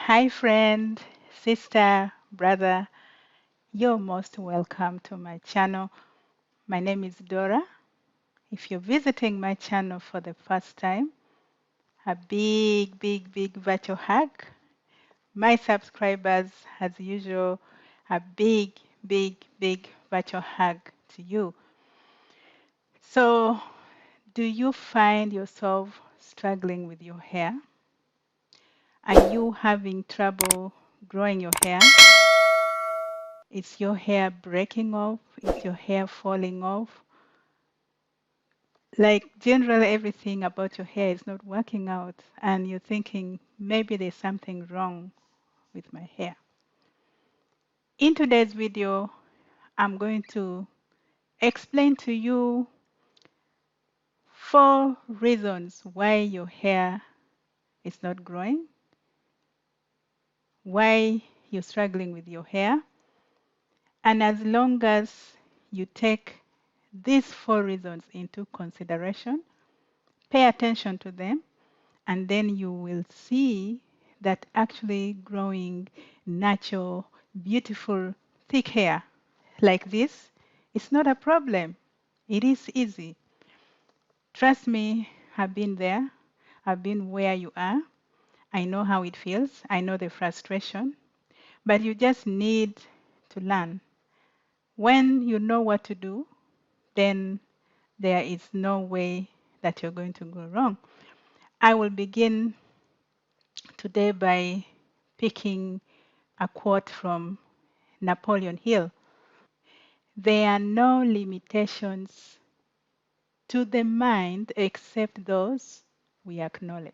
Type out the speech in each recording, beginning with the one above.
Hi, friend, sister, brother. You're most welcome to my channel. My name is Dora. If you're visiting my channel for the first time, a big virtual hug. My subscribers, as usual, a big virtual hug to you. So, do you find yourself struggling with your hair? Are you having trouble growing your hair? Is your hair breaking off? Is your hair falling off? Like generally everything about your hair is not working out, and you're thinking maybe there's something wrong with my hair. In today's video, I'm going to explain to you 4 reasons why your hair is not growing, why you're struggling with your hair, and as long as you take these 4 reasons into consideration, pay attention to them, and then you will see that actually growing natural, beautiful, thick hair like this is not a problem. It is easy. Trust me, I've been there. I've been where you are. I know how it feels. I know the frustration. But you just need to learn. When you know what to do, then there is no way that you're going to go wrong. I will begin today by picking a quote from Napoleon Hill. There are no limitations to the mind except those we acknowledge.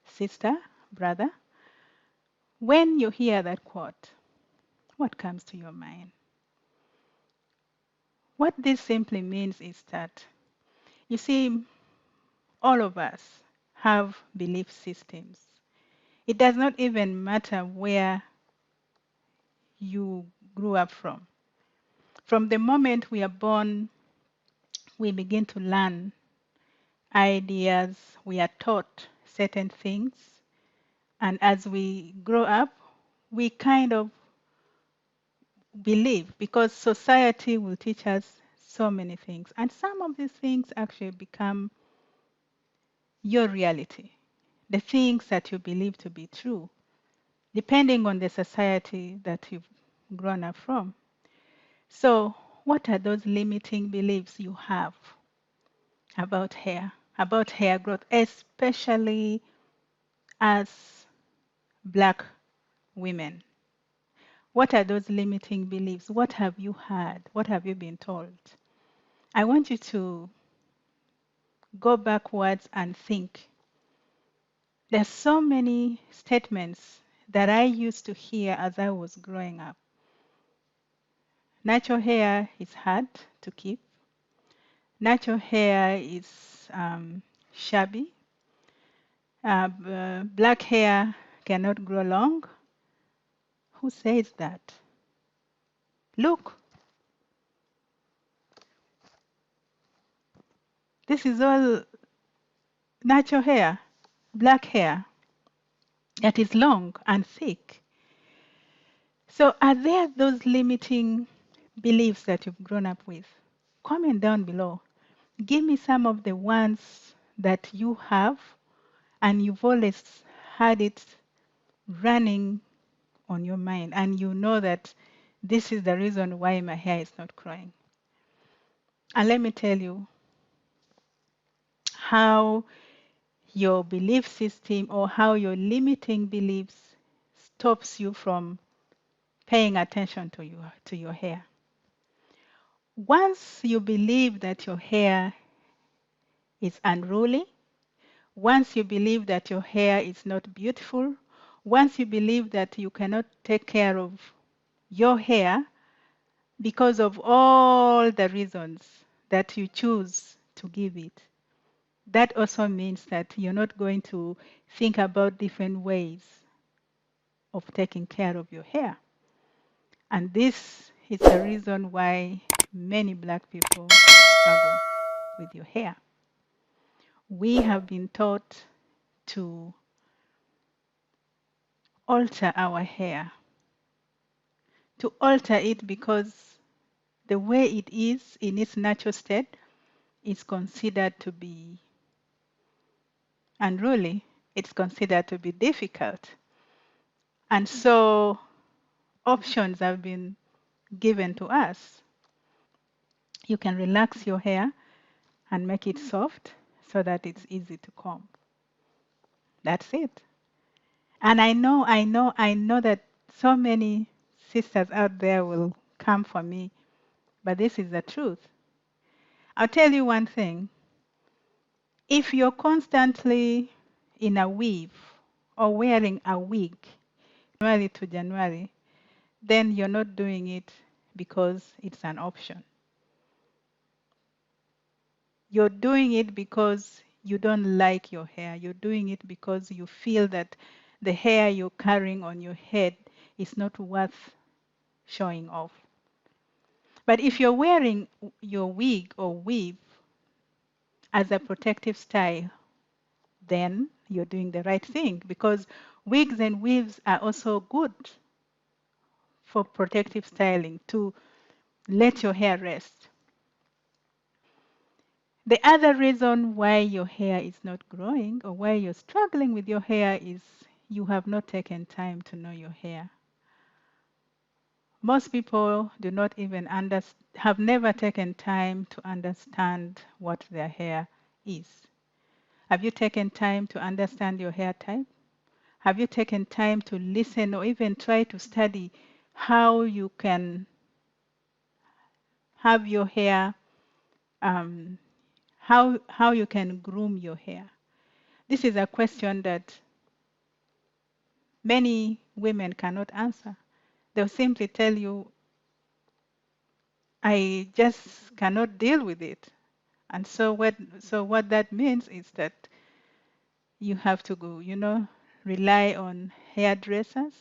Sister, brother, when you hear that quote, what comes to your mind? What this simply means is that, you see, all of us have belief systems. It does not even matter where you grew up from. From the moment we are born, we begin to learn ideas, we are taught certain things, and as we grow up, we kind of believe because society will teach us so many things, and some of these things actually become your reality, the things that you believe to be true, depending on the society that you've grown up from. So, what are those limiting beliefs you have about hair growth, especially as Black women? What are those limiting beliefs? What have you heard? What have you been told? I want you to go backwards and think. There's so many statements that I used to hear as I was growing up. Natural hair is hard to keep. Natural hair is shabby. Black hair cannot grow long. Who says that? Look, this is all natural hair, black hair that is long and thick. So, are there those limiting beliefs that you've grown up with? Comment down below. Give me some of the ones that you have and you've always had it running on your mind, and you know that this is the reason why my hair is not growing. And let me tell you how your belief system or how your limiting beliefs stops you from paying attention to your hair. Once you believe that your hair is unruly, once you believe that your hair is not beautiful, once you believe that you cannot take care of your hair because of all the reasons that you choose to give it, that also means that you're not going to think about different ways of taking care of your hair. And this is the reason why many Black people struggle with your hair. We have been taught to alter our hair, to alter it because the way it is in its natural state is considered to be unruly, it's considered to be difficult. And so options have been given to us. You can relax your hair and make it soft so that it's easy to comb. That's it. And I know that so many sisters out there will come for me, but this is the truth. I'll tell you one thing. If you're constantly in a weave or wearing a wig, January to January, then you're not doing it because it's an option. You're doing it because you don't like your hair. You're doing it because you feel that the hair you're carrying on your head is not worth showing off. But if you're wearing your wig or weave as a protective style, then you're doing the right thing because wigs and weaves are also good for protective styling to let your hair rest. The other reason why your hair is not growing or why you're struggling with your hair is you have not taken time to know your hair. Most people do not even have never taken time to understand what their hair is. Have you taken time to understand your hair type? Have you taken time to listen or even try to study how you can have your hair, um, how you can groom your hair? This is a question that many women cannot answer. They'll simply tell you, I just cannot deal with it. And so what that means is that you have to go, rely on hairdressers.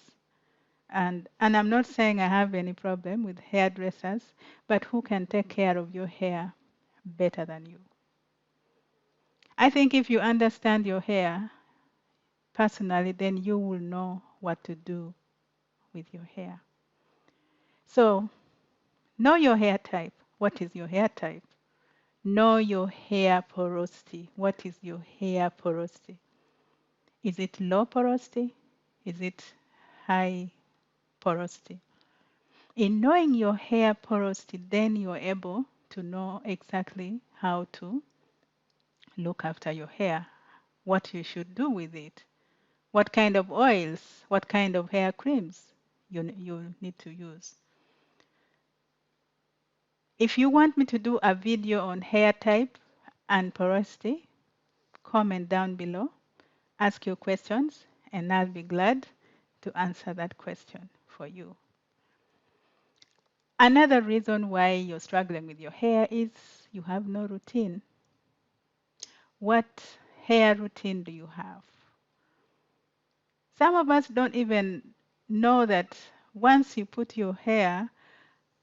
And I'm not saying I have any problem with hairdressers, but who can take care of your hair better than you? I think if you understand your hair personally, then you will know what to do with your hair. So, know your hair type. What is your hair type? Know your hair porosity. What is your hair porosity? Is it low porosity? Is it high porosity? In knowing your hair porosity, then you're able to know exactly how to look after your hair, what you should do with it, what kind of oils, what kind of hair creams you need to use. If you want me to do a video on hair type and porosity, comment down below, ask your questions, and I'll be glad to answer that question for you. Another reason why you're struggling with your hair is you have no routine. What hair routine do you have? Some of us don't even know that once you put your hair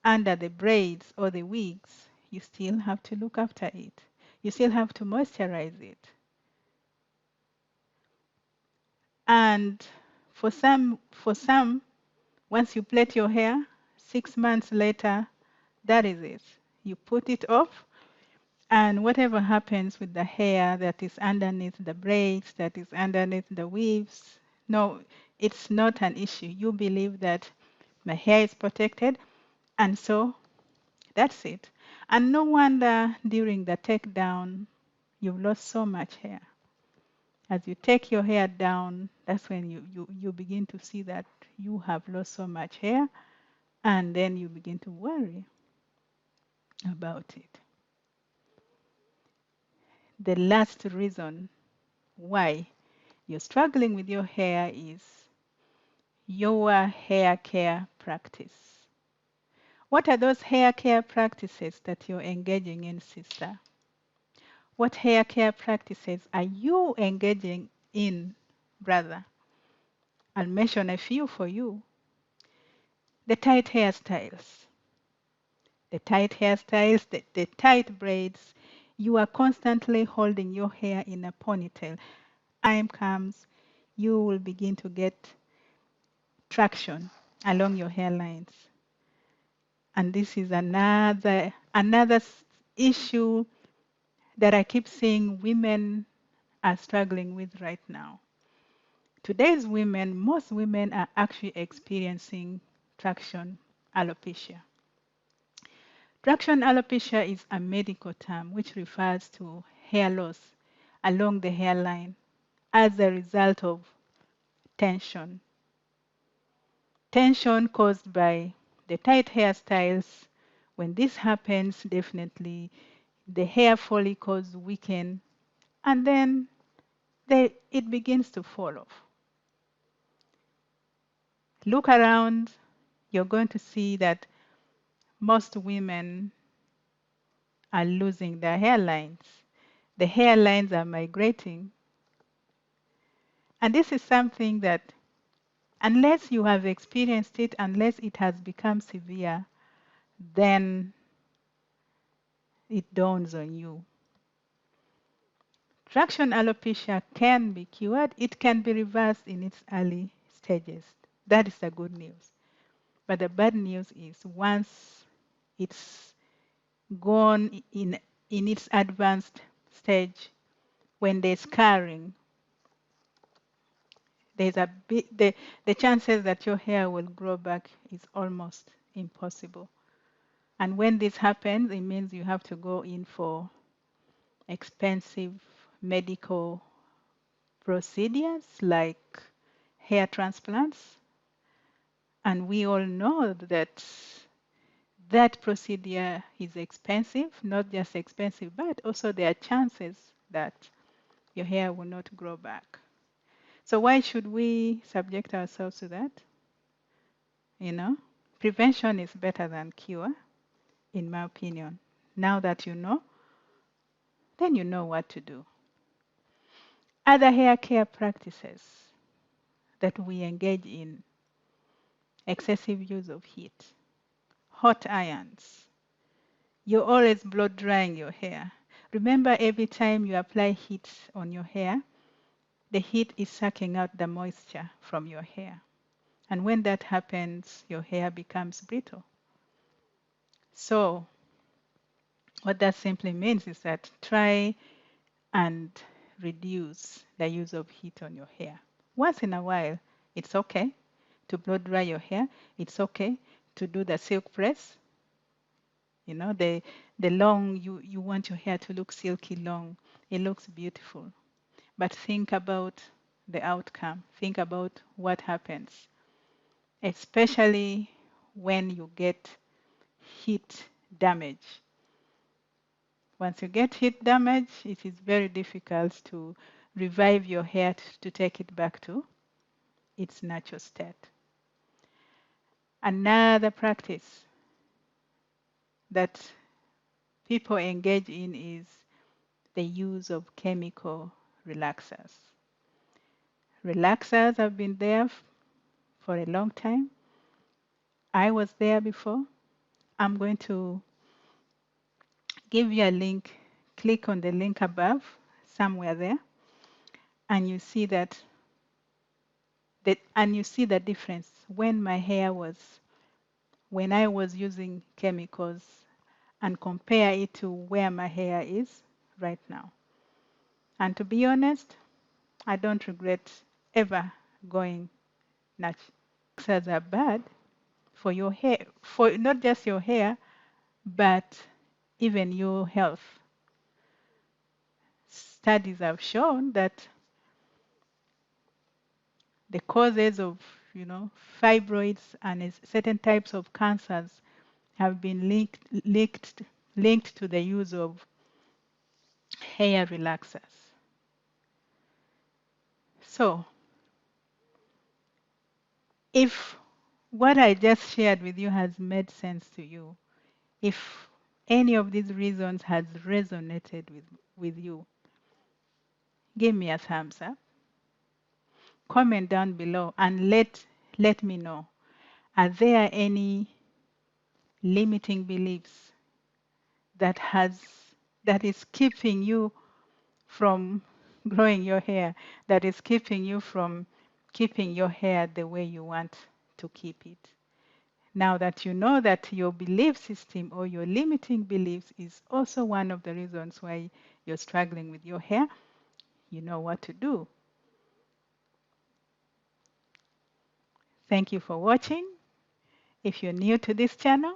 under the braids or the wigs, you still have to look after it. You still have to moisturize it. And for some, once you plait your hair, 6 months later, that is it. You put it off, and whatever happens with the hair that is underneath the braids, that is underneath the weaves, no, it's not an issue. You believe that my hair is protected, and so that's it. And no wonder during the takedown, you've lost so much hair. As you take your hair down, that's when you begin to see that you have lost so much hair, and then you begin to worry about it. The last reason why you're struggling with your hair is your hair care practice. What are those hair care practices that you're engaging in, sister? What hair care practices are you engaging in, brother? I'll mention a few for you. The tight hairstyles. The tight braids. You are constantly holding your hair in a ponytail. Time comes, you will begin to get traction along your hairlines. And this is another issue that I keep seeing women are struggling with right now. Today's women, most women are actually experiencing traction alopecia. Traction alopecia is a medical term which refers to hair loss along the hairline as a result of tension. Tension caused by the tight hairstyles. When this happens, definitely the hair follicles weaken and then it begins to fall off. Look around, you're going to see that most women are losing their hairlines. The hairlines are migrating. And this is something that, unless you have experienced it, unless it has become severe, then it dawns on you. Traction alopecia can be cured. It can be reversed in its early stages. That is the good news. But the bad news is once it's gone in its advanced stage, when there's scarring, there's the chances that your hair will grow back is almost impossible. And when this happens, it means you have to go in for expensive medical procedures like hair transplants. And we all know that that procedure is expensive, not just expensive, but also there are chances that your hair will not grow back. So why should we subject ourselves to that? You know, prevention is better than cure, in my opinion. Now that you know, then you know what to do. Other hair care practices that we engage in: excessive use of heat, hot irons. You're always blow drying your hair. Remember, every time you apply heat on your hair, the heat is sucking out the moisture from your hair. And when that happens, your hair becomes brittle. So, what that simply means is that try and reduce the use of heat on your hair. Once in a while, it's okay to blow dry your hair. It's okay to do the silk press. You know, the long, you want your hair to look silky long. It looks beautiful. But think about the outcome. Think about what happens, especially when you get heat damage. Once you get heat damage, it is very difficult to revive your hair to take it back to its natural state. Another practice that people engage in is the use of chemical relaxers. Relaxers have been there for a long time. I was there before. I'm going to give you a link. Click on the link above, somewhere there, and you see and you see the difference when when I was using chemicals, and compare it to where my hair is right now. And to be honest, I don't regret ever going natural. Relaxers are bad for your hair, for not just your hair, but even your health. Studies have shown that the causes of, fibroids and certain types of cancers have been linked to the use of hair relaxers. So, if what I just shared with you has made sense to you, if any of these reasons has resonated with you, give me a thumbs up, comment down below, and let me know. Are there any limiting beliefs that is keeping you from growing your hair, that is keeping you from keeping your hair the way you want to keep it. Now that you know that your belief system or your limiting beliefs is also one of the reasons why you're struggling with your hair, you know what to do. Thank you for watching. If you're new to this channel,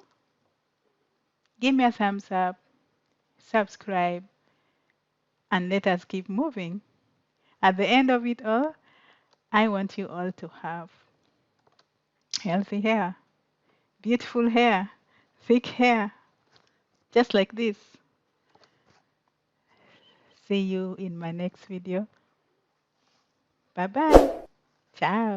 give me a thumbs up, subscribe, and let us keep moving. At the end of it all, I want you all to have healthy hair, beautiful hair, thick hair, just like this. See you in my next video. Bye bye. Ciao.